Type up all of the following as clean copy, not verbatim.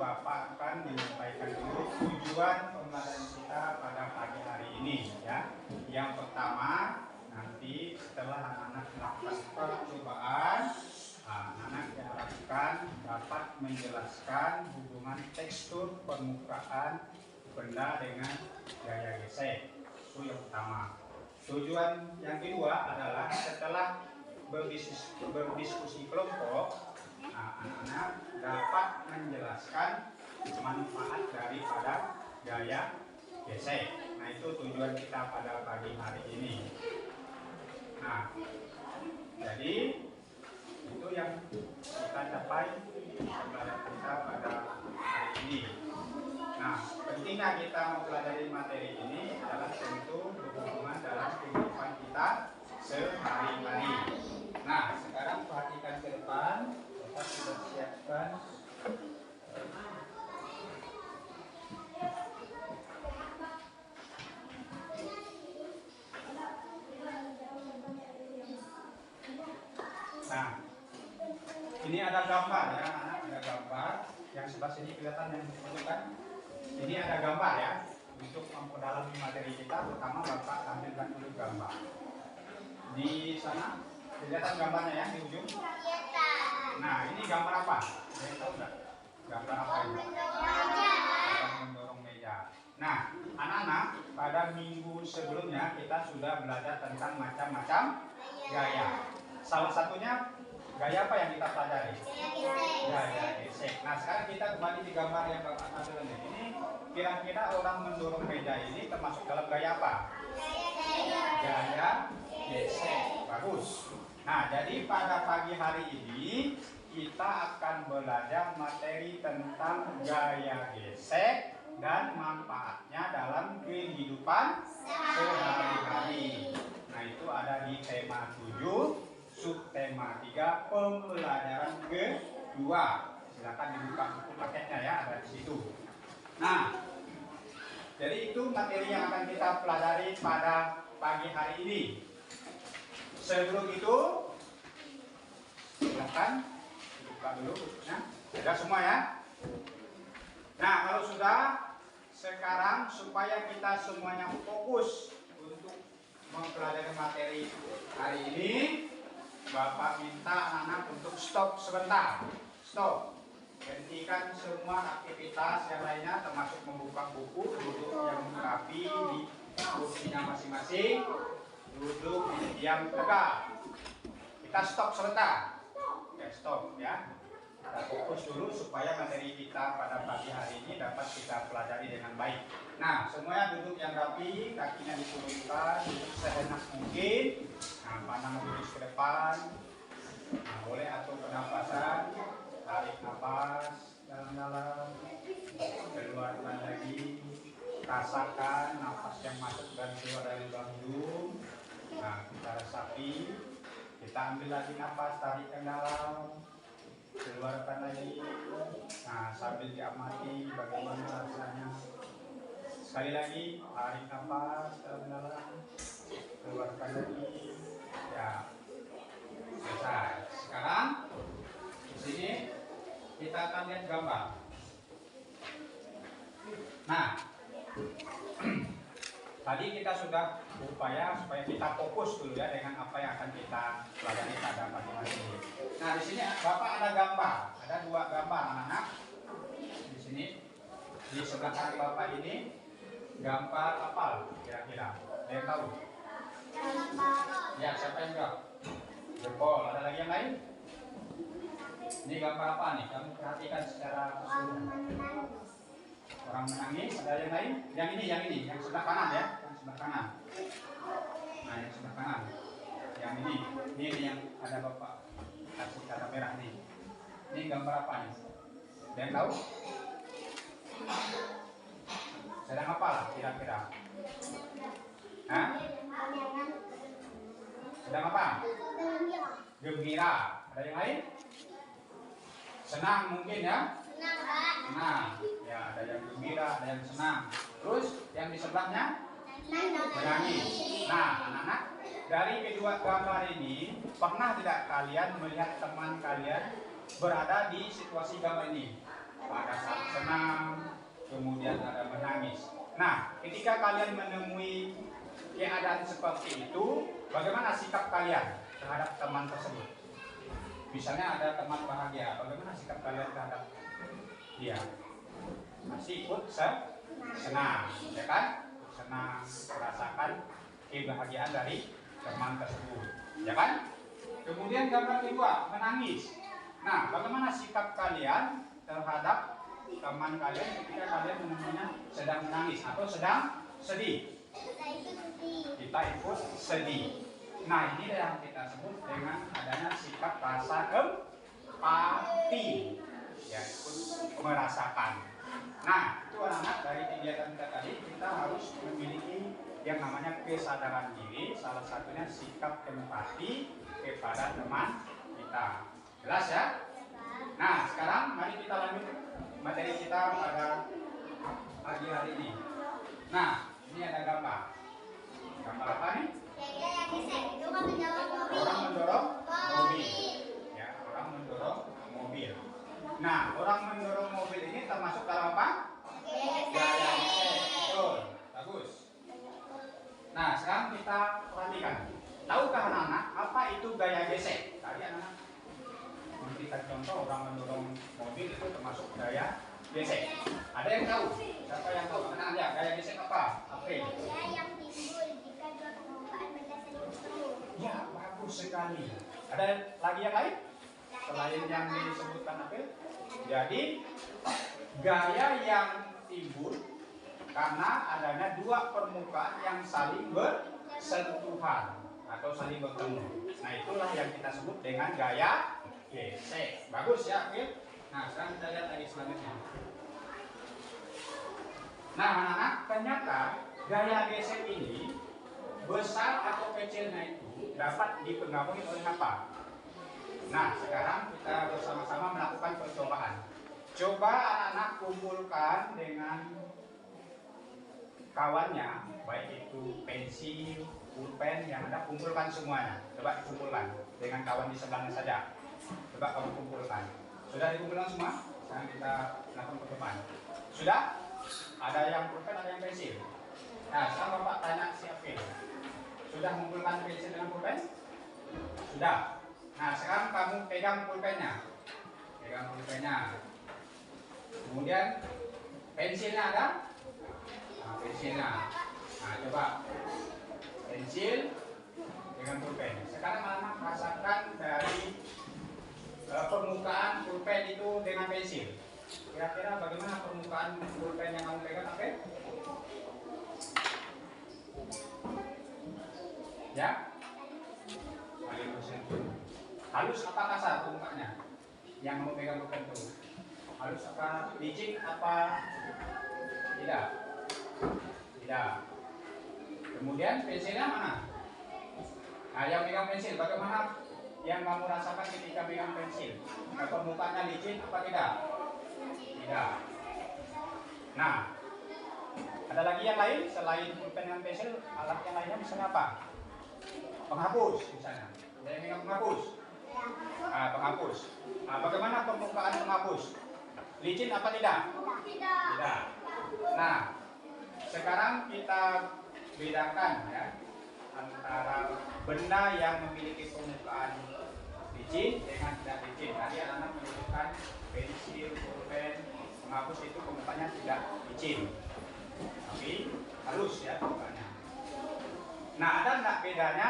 Bapak akan menyampaikan dulu tujuan pembelajaran kita pada pagi hari ini ya. Yang pertama, nanti setelah anak-anak melakukan percobaan, anak-anak diharapkan dapat menjelaskan hubungan tekstur permukaan benda dengan gaya gesek. Itu yang pertama. Tujuan yang kedua adalah setelah berdiskusi kelompok, anak-anak dapat menjelaskan manfaat daripada gaya gesek. Nah, itu tujuan kita pada pagi hari ini. Nah, jadi itu yang kita capai pembelajaran kita pada hari ini. Nah, pentingnya kita mempelajari materi ini adalah tentu berhubungan dalam kehidupan kita sehari-hari. Nah, sekarang perhatikan ke depan. Kita sudah siapkan nah, ini ada gambar ya, anak, ada gambar yang sebelah sini kelihatan yang ditunjukkan. Ini ada gambar ya. Untuk memperdalami materi kita, pertama Bapak tampilkan dulu gambar. Di sana kelihatan gambarnya ya, di ujung. Nah, ini gambar apa? Saya tahu nggak? Gambar apa ini? Gambar mendorong meja. Nah, anak-anak, pada minggu sebelumnya kita sudah belajar tentang macam-macam gaya. Salah satunya gaya apa yang kita pelajari? Gaya gesek. Nah, sekarang kita kembali di gambar yang Bapak tampilkan ini. Kira-kira orang mendorong meja ini termasuk dalam gaya apa? Gaya gesek. Bagus. Nah, jadi pada pagi hari ini kita akan belajar materi tentang gaya gesek dan manfaatnya dalam kehidupan sehari-hari. Nah, itu ada di tema 7, subtema 3, pembelajaran kedua. Silakan dibuka buku paketnya ya, ada di situ. Nah, jadi itu materi yang akan kita pelajari pada pagi hari ini. Sebelum itu, silakan dibuka dulu bukunya. Sudah semua ya? Nah, kalau sudah, sekarang supaya kita semuanya fokus untuk mempelajari materi hari ini, Bapak minta anak-anak untuk stop sebentar. Stop. Hentikan semua aktivitas yang lainnya, termasuk membuka buku, duduk yang rapi di kursinya masing-masing, duduk diam tegak. Kita stop sebentar. Oke, stop ya. Kita fokus dulu supaya materi kita pada pagi hari ini dapat kita pelajari dengan baik. Nah, semuanya duduk yang rapi, kakinya diturunkan, duduk seenak mungkin. Nah, pandang lurus ke depan. Nah, boleh atur pernapasan. Tarik nafas dalam-dalam, keluarkan lagi. Rasakan nafas yang masuk dan keluar dari hidung. Nah, kita resapi. Kita ambil lagi nafas, tarik yang dalam, keluarkan lagi. Nah, sambil diamati bagaimana rasanya. Sekali lagi, tarik nafas dalam-dalam, keluarkan lagi. Ya, selesai. Sekarang di sini kita akan lihat gambar. Nah, tadi kita sudah berupaya supaya kita fokus dulu ya dengan apa yang akan kita pelajari pada pagi hari ini. Nah, di sini Bapak ada gambar, ada 2 gambar anak-anak. Di sini di sebelah kanan Bapak ini gambar apa kira-kira? Ada yang tahu? Ya, siapa yang jawab? Jempol. Ada lagi yang lain? Ini gambar apa nih? Kamu perhatikan secara keseluruhan. Orang menangis. Ada yang lain? Yang ini, yang sebelah kanan ya, yang sebelah kanan. Nah, yang sebelah kanan. Yang ini yang ada Bapak kasih kata merah nih. Ini gambar apa nih? Ada yang tahu? Sedang apa lah kira-kira? Hah? Sedang apa? Gembira. Ada yang lain? Senang mungkin ya? Senang. Ya, ada yang gembira, ada yang senang. Terus yang di sebelahnya? Menangis. Nah, anak-anak, dari kedua gambar ini, pernah tidak kalian melihat teman kalian berada di situasi gambar ini? Pada saat ketika kalian menemui keadaan seperti itu, bagaimana sikap kalian terhadap teman tersebut? Misalnya ada teman bahagia, bagaimana sikap kalian terhadap dia? Pasti ikut senang, ya kan? Senang, merasakan kebahagiaan dari teman tersebut, ya kan? Kemudian gambar kedua, menangis. Nah, bagaimana sikap kalian terhadap teman kalian ketika kalian menemuinya sedang menangis atau sedang sedih? Kita ikut sedih. Nah, ini yang kita sebut dengan adanya sikap rasa empati, ya, ikut merasakan. Nah, itu anak-anak dari kegiatan kita tadi, kita harus memiliki yang namanya kesadaran diri, salah satunya sikap empati kepada teman kita. Jelas ya? Nah, sekarang mari kita lanjut materi kita pada pagi hari ini. Nah, ini ada gambar. Gambar apa nih? Orang mendorong mobil. Ya, orang mendorong mobil. Nah, orang mendorong mobil ini termasuk dalam apa? Gaya gesek. Betul, bagus. Nah, sekarang kita perhatikan. Tahukah anak-anak apa itu gaya gesek? Tadi anak-anak memberikan contoh orang mendorong mobil itu termasuk gaya gesek. Ada yang tahu? Siapa yang tahu? Anak-anak ya, gaya gesek apa? April. Gaya yang timbul jika dua permukaan benda saling bertemu. Ya, bagus sekali. Ada lagi yang lain? Selain yang disebutkan April? Jadi, gaya yang timbul karena adanya dua permukaan yang saling bersentuhan atau saling bertemu. Nah, itulah yang kita sebut dengan gaya gesek. Bagus ya, April? Nah, sekarang kita lihat lagi selanjutnya. Nah, anak-anak, ternyata gaya gesek ini besar atau kecilnya itu dapat dipengaruhi oleh apa? Nah, sekarang kita bersama-sama melakukan percobaan. Coba anak-anak kumpulkan dengan kawannya, baik itu pensil, pulpen yang ada, kumpulkan semuanya. Coba dikumpulkan dengan kawan di sebelahnya saja. Coba kamu kumpulkan. Sudah dikumpulkan semua? Sekarang kita lakukan percobaan. Sudah? Ada yang pulpen, ada yang pensil. Nah, sekarang Bapak tanya siapa ini? Sudah mengumpulkan pensil dengan pulpen? Sudah. Nah, sekarang kamu pegang pulpennya. Pegang pulpennya. Kemudian pensilnya ada? Nah, pensilnya. Nah, coba pensil dengan pulpen. Sekarang anak rasakan dari permukaan pulpen itu dengan pensil. Kira-kira bagaimana permukaan pulpen yang kamu pegang, apa? Ya? Halus apa kasar permukaannya? Yang kamu pegang pulpen itu? Halus apa licin apa tidak? Tidak. Kemudian pensilnya mana? Nah, yang pegang pensil, bagaimana yang kamu rasakan ketika pegang pensil? Nah, permukaannya licin apa tidak? Tidak. Nah, ada lagi yang lain selain pulpen dan pensil, alat yang lainnya misalnya apa? Penghapus misalnya. Ada yang pegang penghapus? Nah, penghapus. Nah, bagaimana permukaan penghapus? Licin apa tidak? Tidak. Nah, sekarang kita bedakan ya antara benda yang memiliki permukaan licin dengan tidak licin. Tadi anak menunjukkan pensil, pulpen, penghapus itu permukaannya tidak licin, tapi halus ya permukaannya. Nah, ada nggak bedanya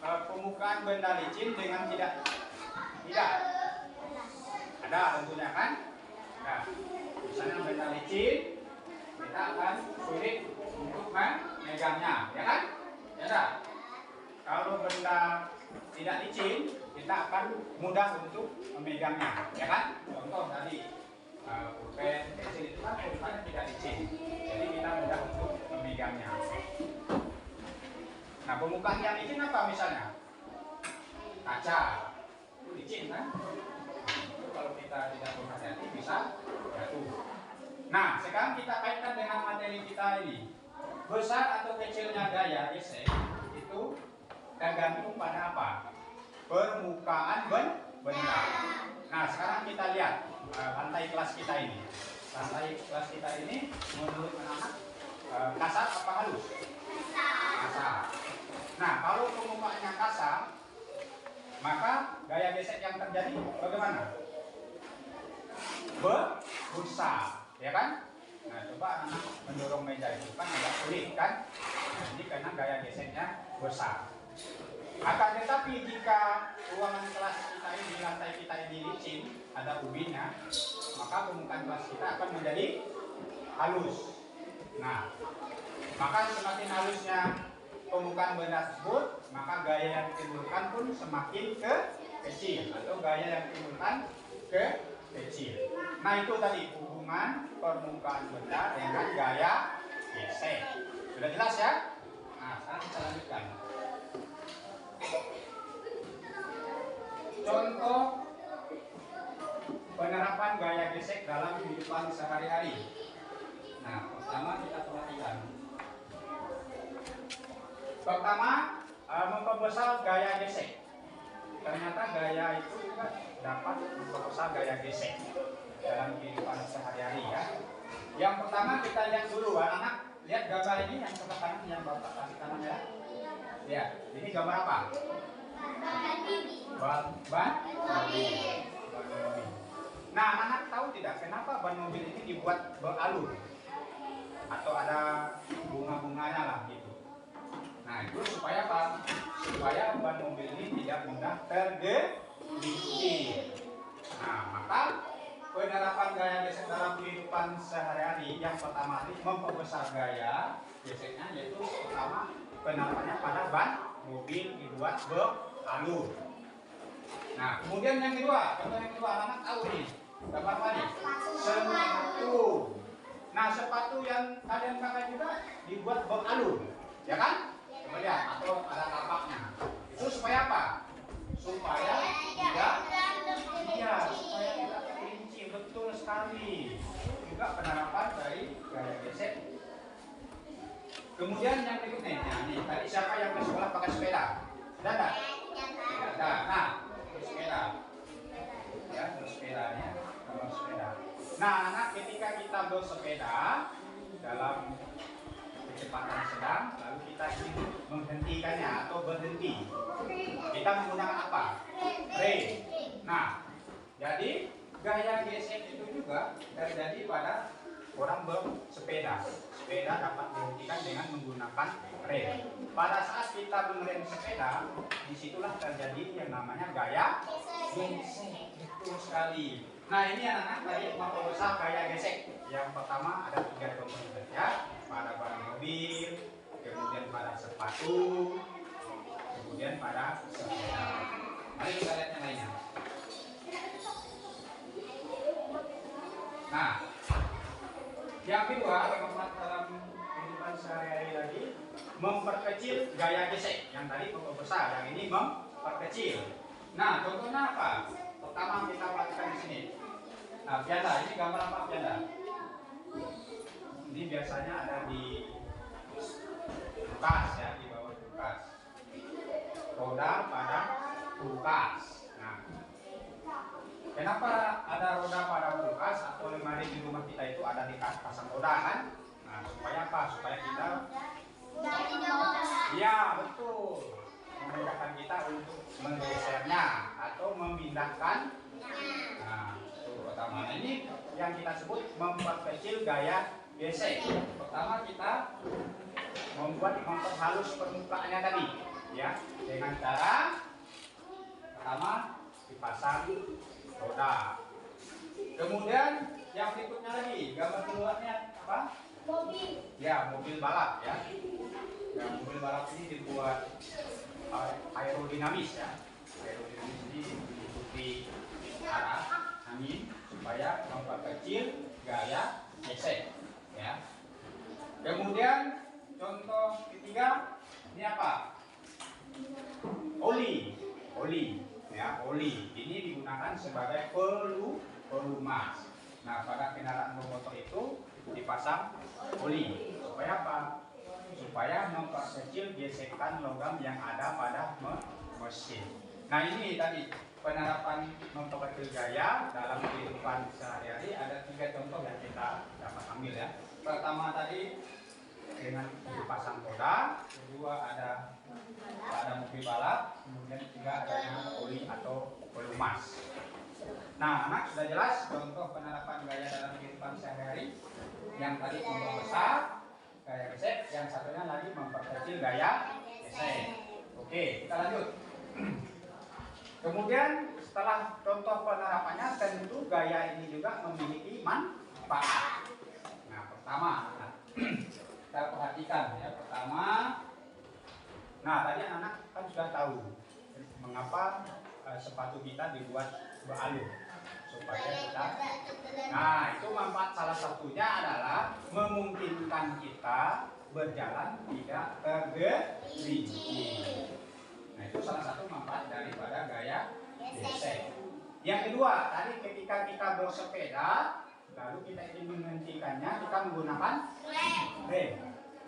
permukaan benda licin dengan tidak? Tidak. Ada tentunya kan? Nah, misalnya benda licin, kita akan sulit untuk memegangnya, ya kan? Ya kan? Kalau benda tidak licin, kita akan mudah untuk memegangnya, ya kan? Contoh tadi pulpen, pensil itu kan permukaannya tidak licin, jadi kita mudah untuk memegangnya. Nah, permukaan yang licin apa misalnya? Kaca, itu licin kan? Itu kalau kita tidak berhati-hati bisa jatuh. Nah, sekarang kita kaitkan dengan materi kita ini. Besar atau kecilnya gaya gesek itu tergantung pada apa? Permukaan benda. Nah, sekarang kita lihat lantai kelas kita ini. Lantai kelas kita ini menurut anak-anak kasar apa halus? Kasar. Nah, kalau permukaannya kasar, maka gaya gesek yang terjadi bagaimana? Besar, ya kan? Nah, coba anak mendorong meja itu kan agak sulit kan? Nah, ini karena gaya geseknya besar. Akan tetapi jika ruangan kelas kita ini, lantai kita ini licin, ada ubinnya, maka permukaan kelas kita akan menjadi halus. Nah, maka semakin halusnya permukaan benda tersebut, maka gaya yang ditimbulkan pun semakin kecil, atau gaya yang ditimbulkan kecil. Nah, itu tadi hubungan permukaan benda dengan gaya gesek. Sudah jelas ya? Nah, sekarang kita lanjutkan. Contoh penerapan gaya gesek dalam kehidupan sehari-hari. Nah, pertama kita perhatikan. Pertama, memperbesar gaya gesek. Ternyata gaya itu juga dapat memperbesar gaya gesek dalam kehidupan sehari-hari ya. Yang pertama kita lihat dulu, anak-anak lihat gambar ini yang sebelah kanan, yang bapak kasih kanan ya. Lihat, ini gambar apa? Ban mobil. Nah, anak-anak tahu tidak kenapa ban mobil ini dibuat beralur atau ada bunga-bunganya lah gitu. Nah, itu supaya apa? Supaya ban mobil ini tidak mudah tergelincir. Nah, maka penerapan gaya gesek dalam kehidupan sehari-hari yang pertama memperbesar gaya geseknya, yaitu pertama penerapannya pada ban mobil dibuat beralur. Nah, kemudian yang kedua, contoh yang kedua, anak tahu nih, gambar apa nih? Sepatu. Nah, sepatu yang kalian pakai juga dibuat beralur, ya kan? Coba lihat, atau ada tapaknya. Itu supaya apa? Supaya tidak, iya, supaya tidak tergelincir. Betul sekali. Juga penerapan dari gaya gesek. Kemudian yang berikutnya, nah, nih, tadi siapa yang ke sekolah pakai sepeda? Sudah enggak? Tidak ada. Nah, bersepeda. Ya, bersepedanya, bersepeda. Nah, anak, ketika kita bersepeda dalam kecepatan sedang, lalu kita ingin menghentikannya atau berhenti, kita menggunakan apa? Rem. Nah, jadi gaya gesek itu juga terjadi pada orang bersepeda. Sepeda dapat dihentikan dengan menggunakan rem. Pada saat kita mengerem sepeda, disitulah terjadi yang namanya gaya gesek. Betul sekali. Nah, ini anak-anak tadi memperbesar gaya gesek. Yang pertama ada 3 komponen ya, pada ban mobil, kemudian pada sepatu, kemudian pada sepeda. Mari kita lihat yang lainnya. Nah, yang kedua, keempat dalam kehidupan sehari-hari lagi, memperkecil gaya gesek. Yang tadi memperbesar, yang ini memperkecil. Nah, contohnya apa? Pertama kita perhatikan di sini. Nah, pianda, ini gambar apa pianda? Ini biasanya ada di kulkas ya, di bawah kulkas. Roda pada kulkas. Nah, kenapa ada roda pada kulkas atau lemari di rumah kita itu ada di pasang roda kan? Nah, supaya apa? Supaya kita, ya betul, memudahkan kita untuk menggesernya atau memindahkan. Nah, itu pertama. Nah, ini yang kita sebut memperkecil gaya gesek. Pertama kita memperhalus permukaannya tadi, ya, dengan cara pertama dipasang roda. Kemudian yang berikutnya lagi, gambar keluarnya apa? Mobil. Ya, mobil balap ya. Ya, mobil balap ini dibuat aerodinamis ya. Aerodinamis ini mengikuti arah angin supaya memperkecil gaya gesek ya. Kemudian contoh ketiga, ini apa? Oli ya, oli ini digunakan sebagai pelumas. Nah, pada kendaraan bermotor itu dipasang oli supaya apa? Supaya memperkecil gesekan logam yang ada pada mesin. Nah, ini tadi penerapan memperkecil gaya dalam kehidupan sehari-hari. Ada 3 contoh yang kita dapat ambil ya. Pertama tadi dengan dipasang roda, kedua ada mobil balap, kemudian ketiga adanya oli atau pelumas. Nah, anak sudah jelas contoh penerapan gaya dalam kehidupan sehari-hari. Yang tadi memperbesar gaya gesek, yang satunya lagi memperkecil gaya gesek. Oke, kita lanjut. Kemudian setelah contoh penerapannya, tentu gaya ini juga memiliki manfaat. Nah, pertama kita perhatikan ya. Pertama, nah tadi anak kan sudah tahu mengapa sepatu kita dibuat beralur supaya kita. Nah, itu manfaat salah satunya adalah memungkinkan kita berjalan tidak tergelincir. Nah, itu salah satu manfaat daripada gaya gesek. Yang kedua, tadi ketika kita bersepeda, lalu kita ingin menghentikannya, kita menggunakan rem.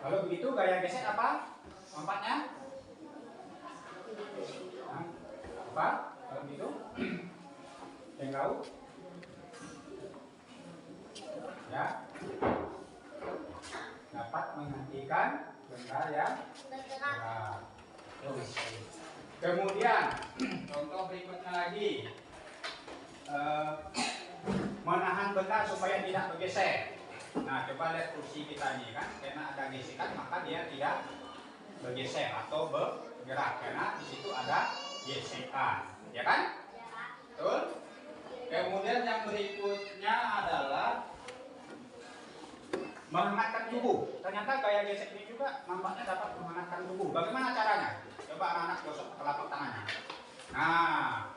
Kalau begitu gaya gesek apa manfaatnya? Nah, apa? Kalau begitu, yang tahu? Ya, dapat menghentikan benda yang bergerak. Kemudian contoh berikutnya lagi, menahan benda supaya tidak bergeser. Nah, coba lihat kursi kita ini kan, karena ada gesekan maka dia tidak bergeser atau bergerak karena di situ ada gesekan, ya kan? Betul? Kemudian yang berikutnya adalah menghangatkan tubuh. Ternyata gaya gesek ini juga manfaatnya dapat menghangatkan tubuh. Bagaimana caranya? Coba anak-anak gosok telapak tangannya. Nah,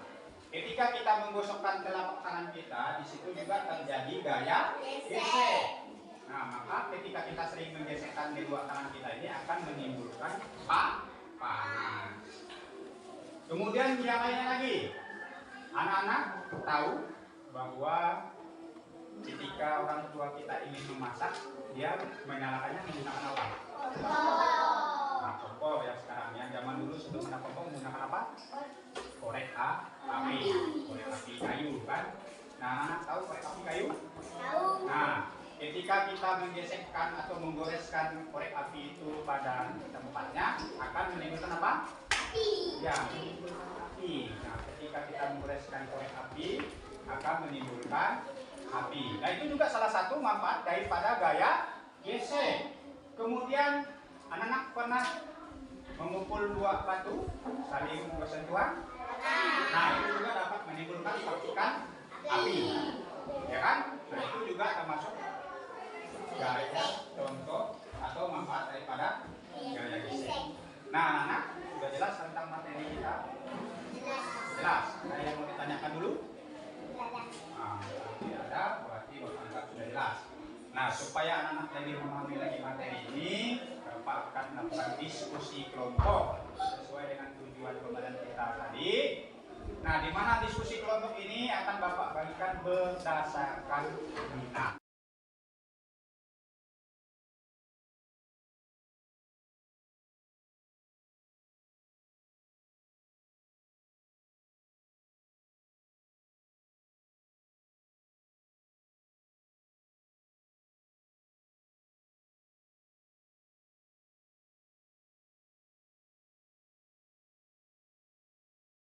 ketika kita menggosokkan telapak tangan kita, di situ juga terjadi gaya gesek. Nah, maka ketika kita sering menggesekkan kedua tangan kita ini akan menimbulkan panas. Kemudian yang lainnya lagi, anak-anak tahu bahwa ketika orang tua kita ingin memasak, dia menyalakannya menggunakan apa? Nah, kompor yang sekarang, yang zaman dulu sebelum ada kompor menggunakan apa? Korek api, korek api kayu kan? Nah, anak tahu korek api kayu? Tahu. Nah, ketika kita menggesekkan atau menggoreskan korek api itu pada tempatnya, akan menimbulkan apa? Api. Ya, menimbulkan api. Nah, ketika kita menggoreskan korek api, akan menimbulkan api. Nah, itu juga salah satu manfaat daripada gaya gesek. Kemudian anak-anak pernah memukul dua batu saling bersentuhan. Nah, itu juga dapat menimbulkan percikan api, ya kan? Nah, itu juga termasuk gaya contoh atau manfaat daripada gaya gesek. Nah, anak sudah jelas tentang materi kita? Jelas. Nah, yang mau ditanyakan dulu? Nah, tidak ada, berarti Bapak anggap sudah jelas. Nah, supaya anak-anak lebih memahami lagi materi ini, Bapak akan melakukan diskusi kelompok sesuai dengan tujuan pembelajaran kita tadi. Nah, di mana diskusi kelompok ini akan Bapak bagikan berdasarkan minat.